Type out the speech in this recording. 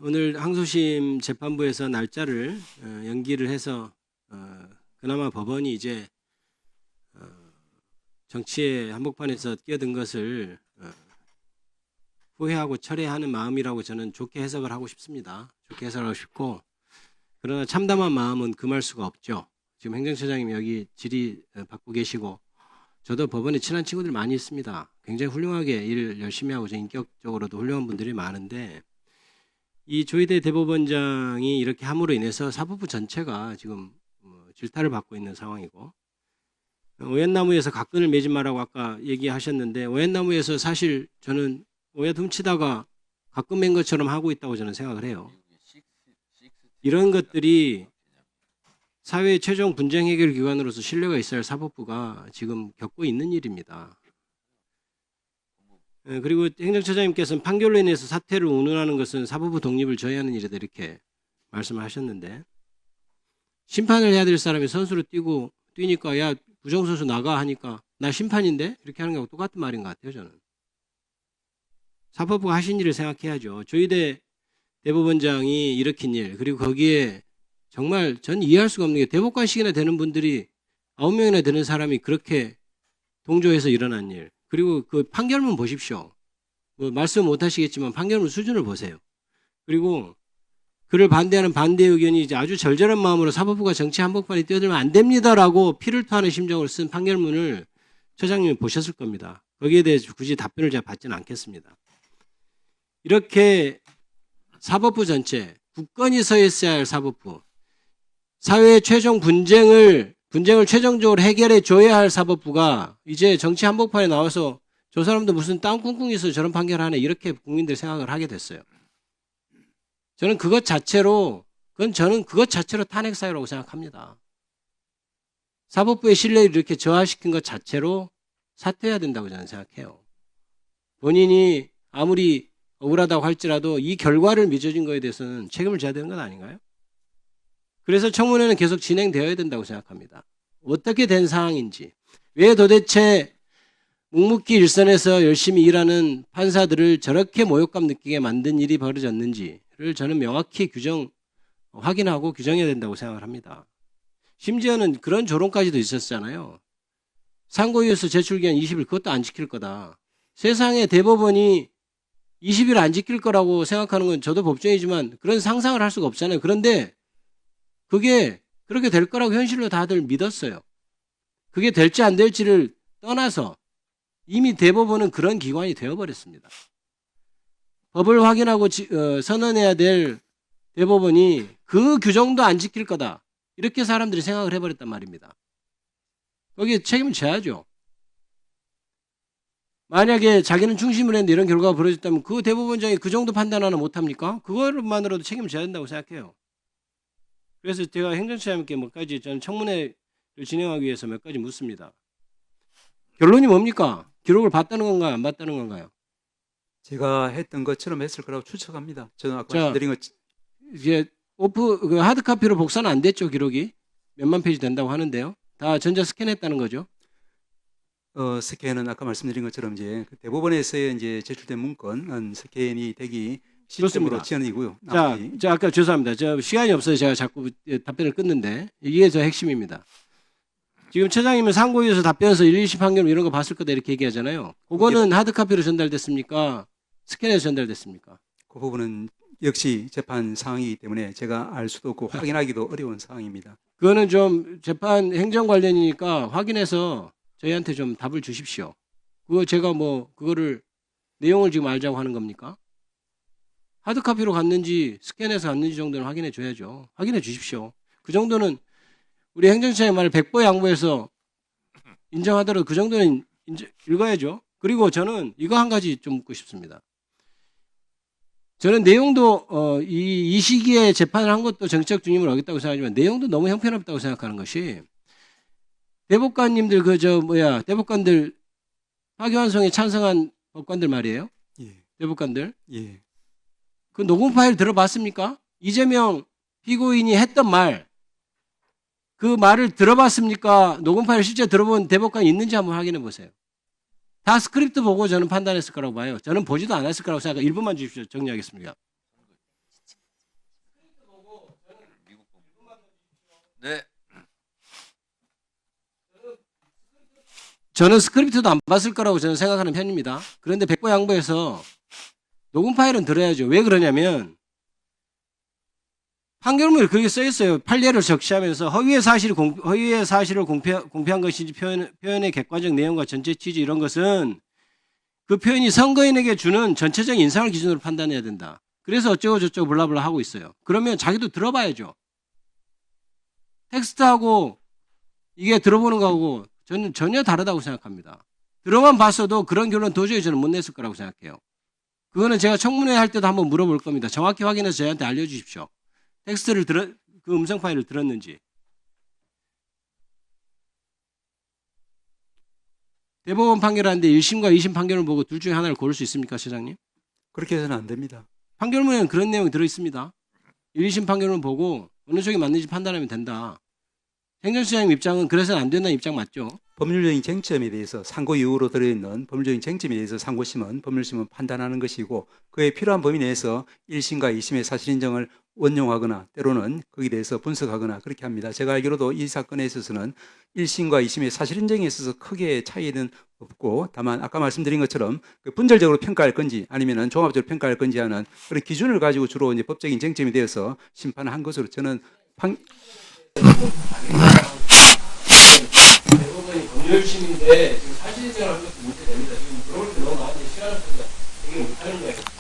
오늘 항소심 재판부에서 날짜를 연기를 해서 그나마 법원이 이제 정치의 한복판에서 끼어든 것을 후회하고 철회하는 마음이라고 저는 좋게 해석을 하고 싶습니다. 좋게 해석하고 싶고, 그러나 참담한 마음은 금할 수가 없죠. 지금 행정처장님이 여기 질의 받고 계시고, 저도 법원에 친한 친구들 많이 있습니다. 굉장히 훌륭하게 일 열심히 하고 인격적으로도 훌륭한 분들이 많은데, 이 조희대 대법원장이 이렇게 함으로 인해서 사법부 전체가 지금 질타를 받고 있는 상황이고, 오얏나무에서 각근을 매지 마라고 아까 얘기하셨는데, 오얏나무에서 사실 저는 오얏 훔치다가 각근 맨 것처럼 하고 있다고 저는 생각을 해요. 이런 것들이 사회의 최종 분쟁 해결 기관으로서 신뢰가 있어야 할 사법부가 지금 겪고 있는 일입니다. 그리고 행정처장님께서는 판결로 인해서 사퇴를 운운하는 것은 사법부 독립을 저해하는 일이다 이렇게 말씀하셨는데, 심판을 해야 될 사람이 선수로 뛰니까 야 부정선수 나가 하니까 나 심판인데 이렇게 하는 거하고 똑같은 말인 것 같아요. 저는 사법부가 하신 일을 생각해야죠. 조희대 대법원장이 일으킨 일, 그리고 거기에 정말 전 이해할 수가 없는 게 대법관식이나 되는 분들이 9명이나 되는 사람이 그렇게 동조해서 일어난 일, 그리고 그 판결문 보십시오. 뭐 말씀 못 하시겠지만 판결문 수준을 보세요. 그리고 그를 반대하는 반대 의견이 이제 아주 절절한 마음으로 사법부가 정치 한복판에 뛰어들면 안 됩니다라고 피를 토하는 심정을 쓴 판결문을 처장님이 보셨을 겁니다. 거기에 대해서 굳이 답변을 제가 받지는 않겠습니다. 이렇게 사법부 전체, 국권이 서 있어야 할 사법부, 사회의 최종 분쟁을 최종적으로 해결해 줘야 할 사법부가 이제 정치 한복판에 나와서 저 사람도 무슨 땅 쿵쿵 있어 저런 판결하네 이렇게 국민들이 생각을 하게 됐어요. 저는 그것 자체로 탄핵 사유라고 생각합니다. 사법부의 신뢰를 이렇게 저하시킨 것 자체로 사퇴해야 된다고 저는 생각해요. 본인이 아무리 억울하다고 할지라도 이 결과를 맺어진 거에 대해서는 책임을 져야 되는 건 아닌가요? 그래서 청문회는 계속 진행되어야 된다고 생각합니다. 어떻게 된 상황인지, 왜 도대체 묵묵히 일선에서 열심히 일하는 판사들을 저렇게 모욕감 느끼게 만든 일이 벌어졌는지를 저는 명확히 확인하고 규정해야 된다고 생각을 합니다. 심지어는 그런 조롱까지도 있었잖아요. 상고이유서 제출기한 20일 그것도 안 지킬 거다. 세상에 대법원이 20일 안 지킬 거라고 생각하는 건 저도 법조인이지만 그런 상상을 할 수가 없잖아요. 그런데 그게 그렇게 될 거라고 현실로 다들 믿었어요. 그게 될지 안 될지를 떠나서 이미 대법원은 그런 기관이 되어버렸습니다. 법을 확인하고 선언해야 될 대법원이 그 규정도 안 지킬 거다. 이렇게 사람들이 생각을 해버렸단 말입니다. 거기에 책임을 져야죠. 만약에 자기는 중심을 했는데 이런 결과가 벌어졌다면 그 대법원장이 그 정도 판단 하나 못합니까? 그것만으로도 책임을 져야 된다고 생각해요. 그래서 제가 행정처장님께 저는 청문회를 진행하기 위해서 몇 가지 묻습니다. 결론이 뭡니까? 기록을 봤다는 건가요? 안 봤다는 건가요? 제가 했던 것처럼 했을 거라고 추측합니다. 저는 아까 말씀드린 것 이제 하드 카피로 복사는 안 됐죠, 기록이? 몇만 페이지 된다고 하는데요. 다 전자 스캔했다는 거죠. 스캔은 아까 말씀드린 것처럼 이제 대법원에서의 이제 제출된 문건은 스캔이 되기 시점으로 지연이고요. 자, 아까 죄송합니다. 저 시간이 없어서 제가 자꾸 답변을 끊는데 이게 저 핵심입니다. 지금 처장님은 상고이유서 답변에서 1, 2심 판결 이런 거 봤을 거다 이렇게 얘기하잖아요. 그거는 하드카피로 전달됐습니까? 스캔해서 전달됐습니까? 그 부분은 역시 재판 상황이기 때문에 제가 알 수도 없고 확인하기도 어려운 상황입니다. 그거는 좀 재판 행정 관련이니까 확인해서 저희한테 좀 답을 주십시오. 그거 제가 그거를 내용을 지금 알자고 하는 겁니까? 하드카피로 갔는지 스캔해서 갔는지 정도는 확인해 줘야죠. 확인해 주십시오. 그 정도는 우리 행정처의 말을 100보 양보해서 인정하더라도 그 정도는 읽어야죠. 그리고 저는 이거 한 가지 좀 묻고 싶습니다. 저는 내용도 이 시기에 재판을 한 것도 정치적 중립을 어겼다고 생각하지만 내용도 너무 형편없다고 생각하는 것이 대법관님들 대법관들 파기환송에 찬성한 법관들 말이에요. 예. 대법관들. 예. 그 녹음 파일 들어봤습니까? 이재명 피고인이 했던 말, 그 말을 들어봤습니까? 녹음 파일 실제 들어본 대법관이 있는지 한번 확인해 보세요. 다 스크립트 보고 저는 판단했을 거라고 봐요. 저는 보지도 않았을 거라고 생각해요. 1분만 주십시오. 정리하겠습니다. 네. 저는 스크립트도 안 봤을 거라고 저는 생각하는 편입니다. 그런데 백보양보해서 녹음 파일은 들어야죠. 왜 그러냐면 판결문에 그렇게 써 있어요. 판례를 적시하면서 허위의 사실을 공표한 것인지 표현의 객관적 내용과 전체 취지 이런 것은 그 표현이 선거인에게 주는 전체적인 인상을 기준으로 판단해야 된다. 그래서 어쩌고 저쩌고 블라블라 하고 있어요. 그러면 자기도 들어봐야죠. 텍스트하고 이게 들어보는 거하고 저는 전혀 다르다고 생각합니다. 들어만 봤어도 그런 결론 도저히 저는 못 냈을 거라고 생각해요. 그거는 제가 청문회 할 때도 한번 물어볼 겁니다. 정확히 확인해서 저희한테 알려주십시오. 텍스트를 그 음성 파일을 들었는지. 대법원 판결하는데 1심과 2심 판결을 보고 둘 중에 하나를 고를 수 있습니까, 시장님? 그렇게 해서는 안 됩니다. 판결문에는 그런 내용이 들어있습니다. 1, 2심 판결을 보고 어느 쪽이 맞는지 판단하면 된다. 행정시장님 입장은 그래서는 안 된다는 입장 맞죠? 법률적인 쟁점에 대해서 상고 이후로 들어있는 법률적인 쟁점에 대해서 상고심은 법률심은 판단하는 것이고 그에 필요한 범위 내에서 1심과 2심의 사실인정을 원용하거나 때로는 거기에 대해서 분석하거나 그렇게 합니다. 제가 알기로도 이 사건에 있어서는 1심과 2심의 사실인정에 있어서 크게 차이는 없고 다만 아까 말씀드린 것처럼 그 분절적으로 평가할 건지 아니면은 종합적으로 평가할 건지 하는 그런 기준을 가지고 주로 이제 법적인 쟁점이 되어서 심판을 한 것으로 저는 대법원이 법률심인데 지금 사실인정을 한 것도 문제됩니다. 지금 물어볼 때 너무 많은데 시간을 쓰니까 되게 못하는 거예요.